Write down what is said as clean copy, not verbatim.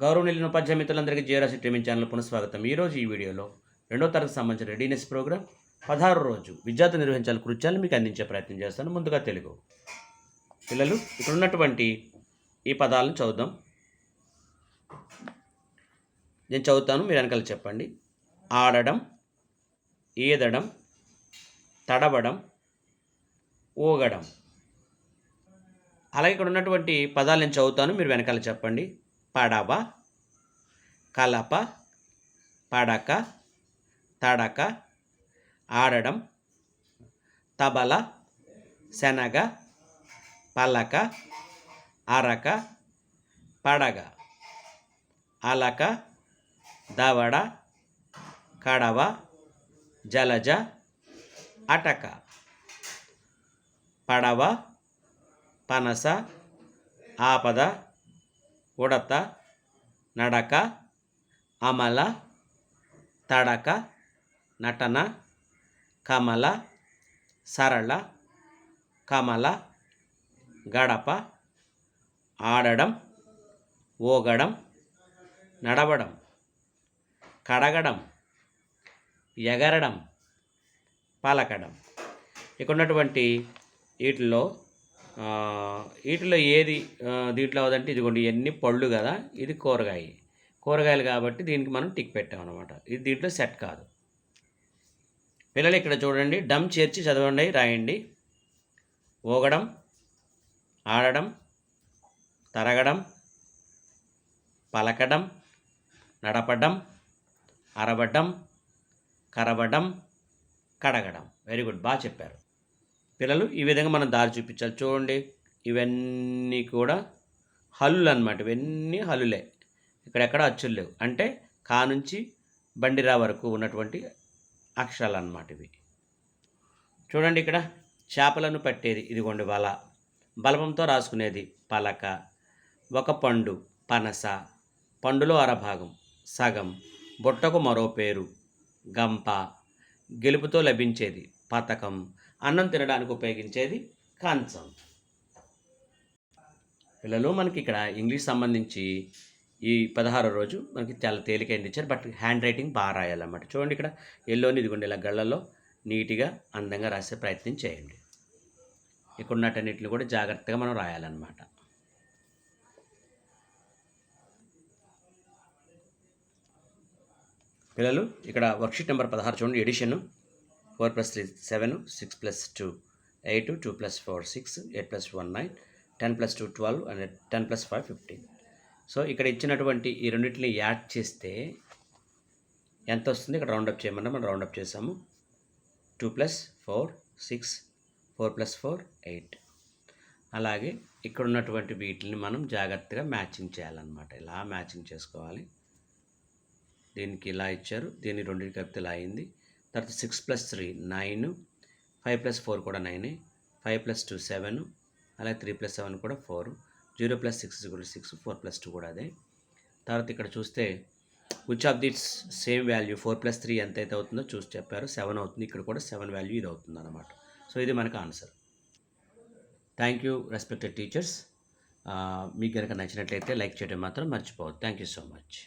గౌరవనీయులైన ఉపాధ్యాయ మిత్రులందరికీ GRS training channel పునఃస్వాగతం. ఈరోజు ఈ వీడియోలో 2వ తరగతి సంబంధించిన రెడీనెస్ ప్రోగ్రామ్ 16 రోజు విద్యార్థులు నిర్వహించాలి కృత్యాలను మీకు అందించే ప్రయత్నం చేస్తాను. ముందుగా తెలుగు. పిల్లలు ఇక్కడ ఉన్నటువంటి ఈ పదాలను చదువుదాం. నేను చదువుతాను, మీరు వెనకాల చెప్పండి. ఆడడం, ఈదడం, తడవడం, ఊగడం. అలాగే ఇక్కడ ఉన్నటువంటి పదాలు నేను చదువుతాను, మీరు వెనకాల చెప్పండి. పడవ, కలప, పడక, తడక, ఆడడం, తబల, శనగ, పలక, అరక, పడగ, అలక, దవడ, కడవ, జలజ, అటక, పడవ, పనస, ఆపద, ఉడత, నడక, అమల, తడక, నటన, కమల, సరళ, కమల, గడప, ఆడడం, ఊగడం, నడవడం, కడగడం, ఎగరడం, పలకడం. ఇక్కడ ఉన్నటువంటి వీటిలో ఏది దీంట్లో అవుదంటే ఇదిగోండి, ఇవన్నీ పళ్ళు కదా, ఇది కూరగాయలు కాబట్టి దీనికి మనం టిక్ పెట్టామన్నమాట. ఇది దీంట్లో సెట్ కాదు. పిల్లలు ఇక్కడ చూడండి, డమ్ చేర్చి చదవండి, రాయండి. ఊగడం, ఆడడం, తరగడం, పలకడం, నడపడం, అరవడం, కరవడం, కడగడం. వెరీ గుడ్, బాగా చెప్పారు పిల్లలు. ఈ విధంగా మనం దారి చూపించాలి. చూడండి, ఇవన్నీ కూడా హల్లులు అన్నమాట. ఇవన్నీ హల్లులే, ఇక్కడెక్కడ అచ్చులు లేవు. అంటే కా నుంచి బండిరా వరకు ఉన్నటువంటి అక్షరాలు అన్నమాట ఇవి. చూడండి, ఇక్కడ చేపలను పట్టేది ఇదిగోండి వల, బలపంతో రాసుకునేది పలక, ఒక పండు పనస, పండులో అరభాగం సగం, బుట్టకు మరో పేరు గంప, గెలుపుతో లభించేది పతకం, అన్నం తినడానికి ఉపయోగించేది కంచం. పిల్లలు, మనకి ఇక్కడ ఇంగ్లీష్ సంబంధించి ఈ 16వ రోజు మనకి చాలా తేలికైంది ఇచ్చారు, బట్ హ్యాండ్ రైటింగ్ బాగా రాయాలన్నమాట. చూడండి, ఇక్కడ ఎల్లోని ఇదిగోండి ఇలా గళ్ళల్లో నీట్గా అందంగా రాసే ప్రయత్నం చేయండి. ఇక్కడ ఉన్నటన్నిటిని కూడా జాగ్రత్తగా మనం రాయాలన్నమాట. పిల్లలు, ఇక్కడ వర్క్షీట్ నెంబర్ 16 చూడండి. Edition 4 + 3 7, 6 + 2 8, 2 + 4 6, 8 + 1 9, 10 + 2 12 and 10 + 5 15. సో ఇక్కడ ఇచ్చినటువంటి ఈ రెండింటిని యాడ్ చేస్తే ఎంత వస్తుంది? ఇక్కడ రౌండప్ చేయమన్నా మనం రౌండప్ చేసాము. 2 + 4 6, 4 + 4 8. అలాగే ఇక్కడ ఉన్నటువంటి వీటిని మనం జాగ్రత్తగా మ్యాచింగ్ చేయాలన్నమాట. ఇలా మ్యాచింగ్ చేసుకోవాలి. దీనికి ఇలా ఇచ్చారు, దీన్ని రెండింటి కలిపితే ఇలా అయింది. తర్వాత 6 + 3 9, 5 + 4 కూడా 9, 5 + 2 7, అలాగే 3 + 7 కూడా 4, 0 + 6 = 6, 4 + 2 కూడా అదే. తర్వాత ఇక్కడ చూస్తే which of this same value 4 + 3 ఎంత అయితే అవుతుందో చూసి చెప్పారు. 7 అవుతుంది. ఇక్కడ కూడా 7 వాల్యూ ఇది అవుతుంది అన్నమాట. సో ఇది మనకు answer. Thank you respected teachers. మీకు కనుక నచ్చినట్లయితే లైక్ చేయడం మాత్రం మర్చిపోవద్దు. Thank you so much.